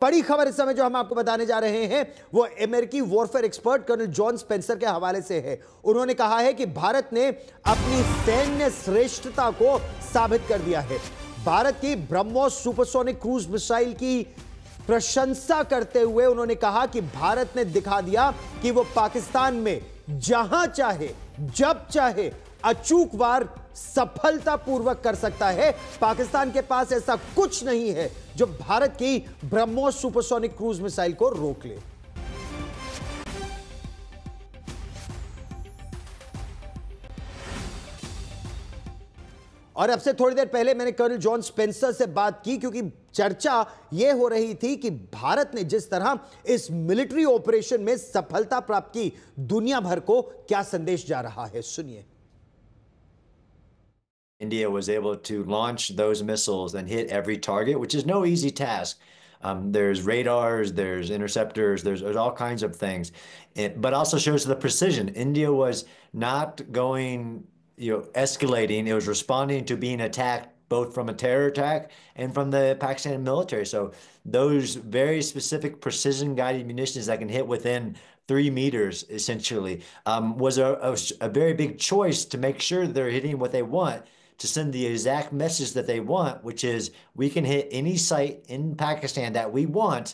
बड़ी खबर इस समय जो हम आपको बताने जा रहे हैं वो अमेरिकी warfare expert colonel John Spencer के हवाले से है। उन्होंने कहा है कि भारत ने अपनी सैन्य श्रेष्ठता को साबित कर दिया है। भारत की ब्रह्मोस सुपरसोनिक क्रूज मिसाइल की प्रशंसा करते हुए उन्होंने कहा कि भारत ने दिखा दिया कि वो पाकिस्तान में जहां चाहे जब चाहे अचूक वार सफलतापूर्वक कर सकता है। पाकिस्तान के पास ऐसा कुछ नहीं है जो भारत की ब्रह्मोस सुपरसोनिक क्रूज मिसाइल को रोक ले। और अब से थोड़ी देर पहले मैंने कर्नल जॉन स्पेंसर से बात की क्योंकि चर्चा यह हो रही थी कि भारत ने जिस तरह इस मिलिट्री ऑपरेशन में सफलता प्राप्त की, दुनिया भर को क्या संदेश जा रहा है, सुनिए। India was able to launch those missiles and hit every target, which is no easy task. There's radars, there's interceptors, there's all kinds of things, but also shows the precision. India was not going, escalating. It was responding to being attacked both from a terror attack and from the Pakistan military. So those very specific precision guided munitions that can hit within 3 meters, essentially, was a very big choice to make sure they're hitting what they want, to send the exact message that they want, which is we can hit any site in Pakistan that we want,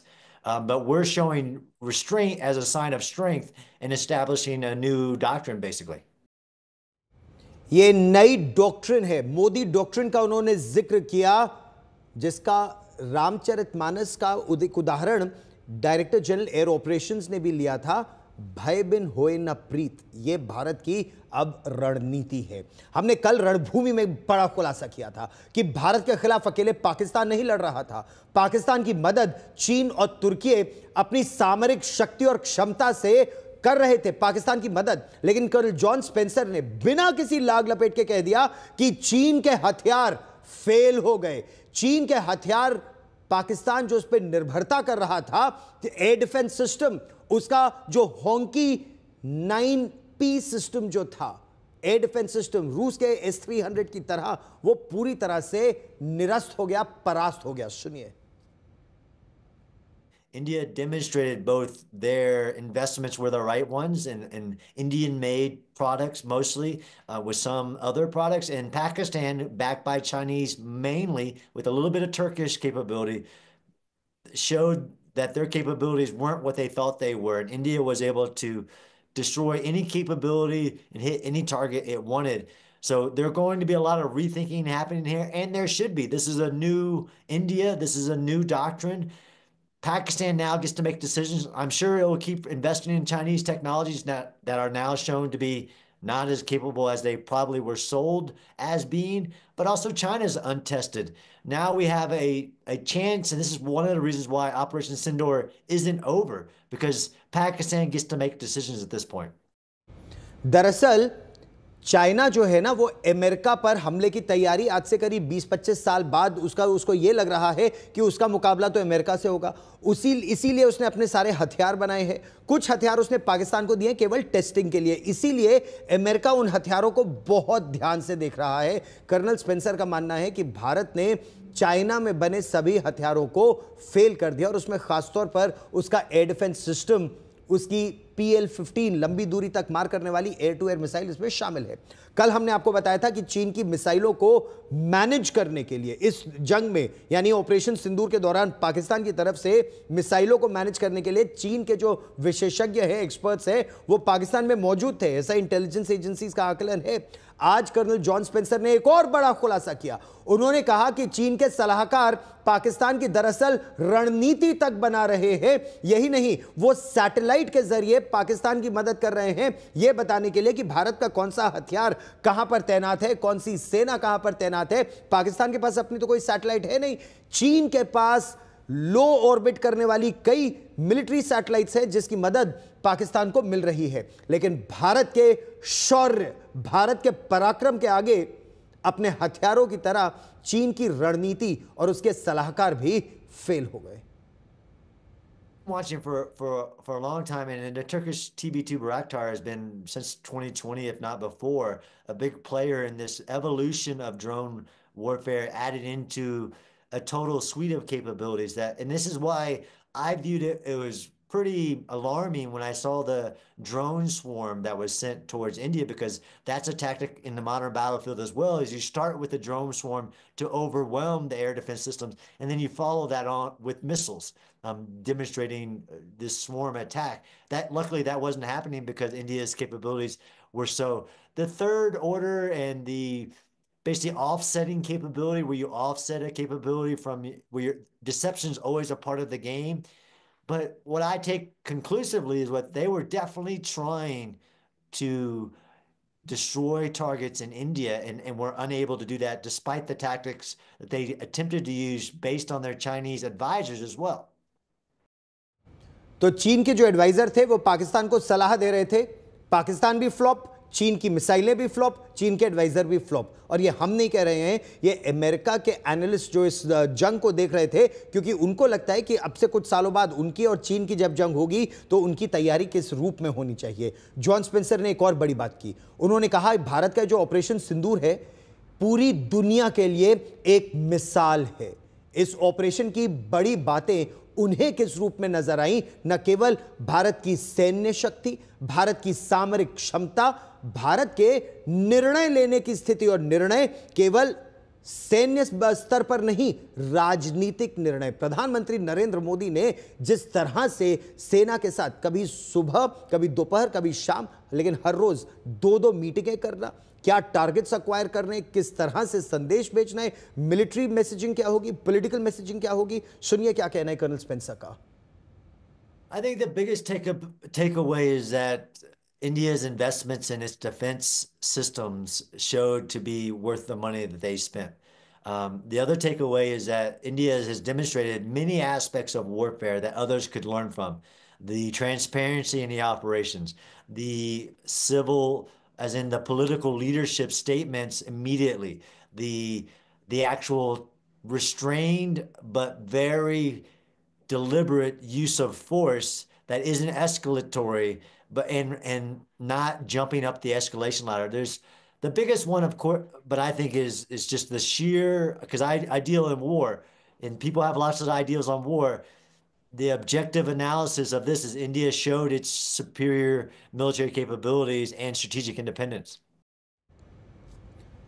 but we're showing restraint as a sign of strength in establishing a new doctrine, basically. ये नई doctrine है, Modi doctrine का उन्होंने जिक्र किया, जिसका रामचरितमानस का उदाहरण डायरेक्टर जनरल एयर ऑपरेशंस ने भी लिया था। भय बिन होए न प्रीत, यह भारत की अब रणनीति है। हमने कल रणभूमि में बड़ा खुलासा किया था कि भारत के खिलाफ अकेले पाकिस्तान नहीं लड़ रहा था। पाकिस्तान की मदद चीन और तुर्की अपनी सामरिक शक्ति और क्षमता से कर रहे थे, पाकिस्तान की मदद। लेकिन कर्नल जॉन स्पेंसर ने बिना किसी लाग लपेट के कह दिया कि चीन के हथियार फेल हो गए। चीन के हथियार, पाकिस्तान जो उस पर निर्भरता कर रहा था, एयर डिफेंस सिस्टम, उसका जो होंकी 9P सिस्टम जो था, एयर डिफेंस सिस्टम रूस के S-300 की तरह, वो पूरी तरह से निरस्त हो गया, परास्त हो गया। सुनिए। India demonstrated both their investments were the right ones in Indian-made products mostly, with some other products, and Pakistan, backed by Chinese mainly, with a little bit of Turkish capability, showed that their capabilities weren't what they thought they were. And India was able to destroy any capability and hit any target it wanted. So there's going to be a lot of rethinking happening here, and there should be. This is a new India. This is a new doctrine. Pakistan now gets to make decisions. I'm sure it will keep investing in Chinese technologies that are now shown to be not as capable as they probably were sold as being, but also China's untested. Now we have a chance, and this is one of the reasons why Operation Sindoor isn't over, because Pakistan gets to make decisions at this point. दरअसल China जो है ना, वो America पर हमले की तैयारी आज से करीब 20-25 साल बाद उसको ये लग रहा है कि उसका मुकाबला तो अमेरिका से होगा। इसीलिए उसने अपने सारे हथियार बनाए हैं। कुछ हथियार उसने पाकिस्तान को दिए केवल टेस्टिंग के लिए, इसीलिए अमेरिका उन हथियारों को बहुत ध्यान से देख रहा है। कर्नल स्पेंसर का मानना है कि भारत ने चाइना में बने सभी हथियारों को फेल कर दिया, और उसमें खासतौर पर उसका एयर डिफेंस सिस्टम, उसकी PL-15 लंबी दूरी तक मार करने वाली एयर टू एयर मिसाइल इसमें शामिल है। कल हमने आपको बताया था कि चीन की मिसाइलों को मैनेज करने के लिए इस जंग में, यानी ऑपरेशन सिंदूर के दौरान, पाकिस्तान की तरफ से मिसाइलों को मैनेज करने के लिए चीन के जो विशेषज्ञ हैं, एक्सपर्ट्स हैं, वो पाकिस्तान में मौजूद थे, ऐसा इंटेलिजेंस एजेंसीज का आकलन है। आज कर्नल जॉन स्पेंसर ने एक और बड़ा खुलासा किया। उन्होंने कहा कि चीन के सलाहकार पाकिस्तान की दरअसल रणनीति तक बना रहे हैं। यही नहीं, वो सैटेलाइट के जरिए पाकिस्तान की मदद कर रहे हैं, यह बताने के लिए कि भारत का कौन सा हथियार कहां पर तैनात है, कौन सी सेना कहां पर तैनात है। पाकिस्तान के पास अपनी तो कोई सैटेलाइट है नहीं। चीन के पास लो ऑर्बिट करने वाली कई मिलिट्री सैटेलाइट्स हैं जिसकी मदद पाकिस्तान को मिल रही है। लेकिन भारत के शौर्य, भारत के पराक्रम के आगे अपने हथियारों की तरह चीन की रणनीति और उसके सलाहकार भी फेल हो गए। Watching for a long time, and the Turkish TB2 Bayraktar has been, since 2020, if not before, a big player in this evolution of drone warfare, added into a total suite of capabilities and this is why I viewed it was pretty alarming when I saw the drone swarm that was sent towards India, because that's a tactic in the modern battlefield as well. Is you start with the drone swarm to overwhelm the air defense systems, and then you follow that on with missiles, demonstrating this swarm attack. That luckily that wasn't happening because India's capabilities were so. The third order and the basically offsetting capability, where you offset a capability from where your deception is always a part of the game. But what I take conclusively is what they were definitely trying to destroy targets in India, and were unable to do that despite the tactics that they attempted to use based on their Chinese advisors as well. तो चीन के जो adviser थे वो पाकिस्तान को सलाह दे रहे थे, पाकिस्तान भी फ्लॉप, चीन की मिसाइलें भी फ्लॉप, चीन के एडवाइजर भी फ्लॉप। और ये हम नहीं कह रहे हैं, ये अमेरिका के एनालिस्ट जो इस जंग को देख रहे थे, क्योंकि उनको लगता है कि अब से कुछ सालों बाद उनकी और चीन की जब जंग होगी तो उनकी तैयारी किस रूप में होनी चाहिए। जॉन स्पेंसर ने एक और बड़ी बात की, उन्होंने कहा भारत का जो ऑपरेशन सिंदूर है पूरी दुनिया के लिए एक मिसाल है। इस ऑपरेशन की बड़ी बातें उन्हें किस रूप में नजर आई, न केवल भारत की सैन्य शक्ति, भारत की सामरिक क्षमता, भारत के निर्णय लेने की स्थिति, और निर्णय केवल सैन्य स्तर पर नहीं, राजनीतिक निर्णय। प्रधानमंत्री नरेंद्र मोदी ने जिस तरह से सेना के साथ कभी सुबह, कभी दोपहर, कभी शाम, लेकिन हर रोज 2-2 मीटिंगें करना, क्या टारगेट्स अक्वायर करने, किस तरह से संदेश भेजना है, मिलिट्री मैसेजिंग क्या होगी, पॉलिटिकल मैसेजिंग क्या होगी, सुनिए क्या कहना है कर्नल स्पेंसर का। I think the biggest takeaway is that India's investments in its defense systems showed to be worth the money that they spent. The other takeaway is that India has demonstrated many aspects of warfare that others could learn from. The transparency in the operations, the civil, as in the political leadership statements immediately, the actual restrained but very deliberate use of force that isn't escalatory, but and not jumping up the escalation ladder. There's the biggest one, of course, but I think is just the sheer, because I deal in war and people have lots of ideas on war. The objective analysis of this is India showed its superior military capabilities and strategic independence.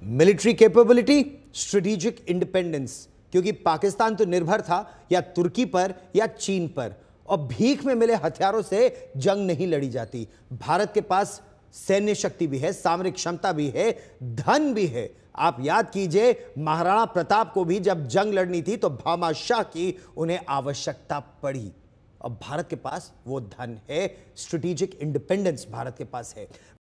Military capability, strategic independence, क्योंकि पाकिस्तान तो निर्भर था या तुर्की पर या चीन पर, और भीख में मिले हथियारों से जंग नहीं लड़ी जाती। भारत के पास सैन्य शक्ति भी है, सामरिक क्षमता भी है, धन भी है। आप याद कीजिए, महाराणा प्रताप को भी जब जंग लड़नी थी तो भामाशाह की उन्हें आवश्यकता पड़ी, और भारत के पास वो धन है, स्ट्रेटेजिक इंडिपेंडेंस भारत के पास है।